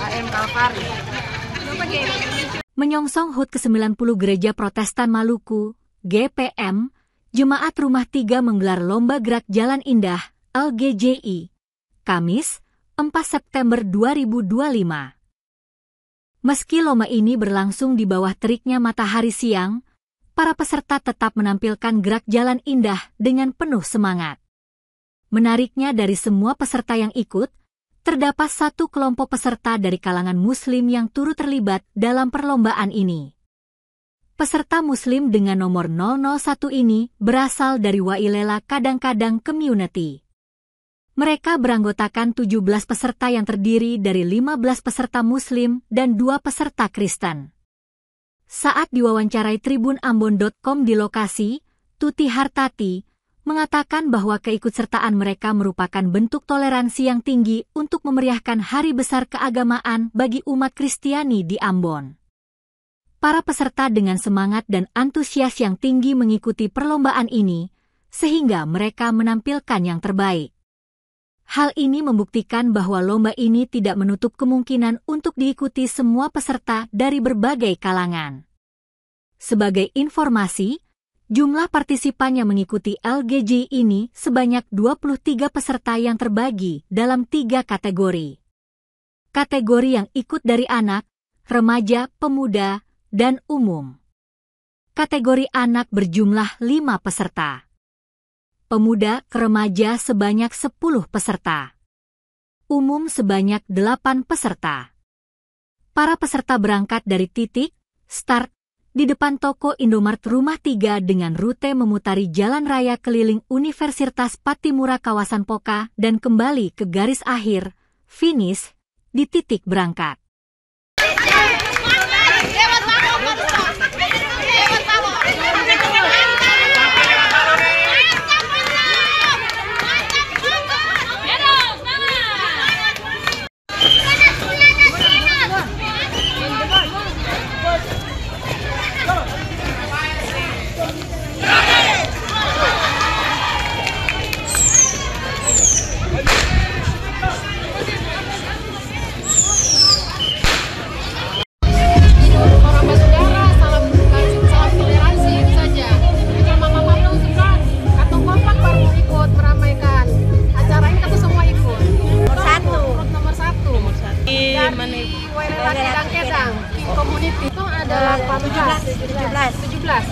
KM Kalvari. Menyongsong HUT ke-90 Gereja Protestan Maluku, GPM, Jemaat Rumah 3 menggelar Lomba Gerak Jalan Indah, LGJI, Kamis, 4 September 2025. Meski lomba ini berlangsung di bawah teriknya matahari siang, para peserta tetap menampilkan gerak jalan indah dengan penuh semangat. Menariknya dari semua peserta yang ikut, terdapat satu kelompok peserta dari kalangan Muslim yang turut terlibat dalam perlombaan ini. Peserta Muslim dengan nomor 001 ini berasal dari Wailela Kadang-Kadang Community. Mereka beranggotakan 17 peserta yang terdiri dari 15 peserta Muslim dan 2 peserta Kristen. Saat diwawancarai tribunambon.com di lokasi, Tuti Hartati mengatakan bahwa keikutsertaan mereka merupakan bentuk toleransi yang tinggi untuk memeriahkan hari besar keagamaan bagi umat Kristiani di Ambon. Para peserta dengan semangat dan antusias yang tinggi mengikuti perlombaan ini, sehingga mereka menampilkan yang terbaik. Hal ini membuktikan bahwa lomba ini tidak menutup kemungkinan untuk diikuti semua peserta dari berbagai kalangan. Sebagai informasi, jumlah partisipan yang mengikuti LGJ ini sebanyak 23 peserta yang terbagi dalam 3 kategori. Kategori yang ikut dari anak, remaja, pemuda, dan umum. Kategori anak berjumlah 5 peserta. Pemuda ke remaja sebanyak 10 peserta. Umum sebanyak 8 peserta. Para peserta berangkat dari titik start di depan toko Indomart Rumah 3 dengan rute memutari jalan raya keliling Universitas Patimura kawasan Poka dan kembali ke garis akhir, finish, di titik berangkat. Community itu ada 17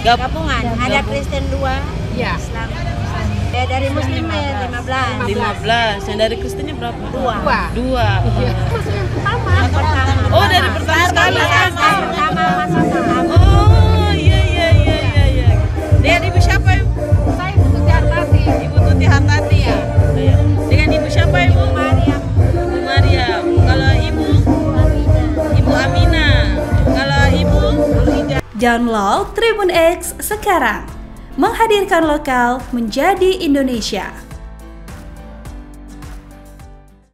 gabungan. Ada Kristen 2, ya. Islam. Ya, dari Muslim 15. Yang dari Kristennya berapa? 2. Iya. Masuk yang pertama. Oh, dari pertama sekali. Pertama. Oh, iya. Dengan ibu siapa, Ibu? Saya Ibu Tuti Hartati. Ibu Tuti Hartati ya. Dengan ibu siapa, Ibu? Mariam. Ibu Mariam. Kalau ibu? Ibu Amina. Kalau ibu? Download Tribun X sekarang, menghadirkan lokal menjadi Indonesia.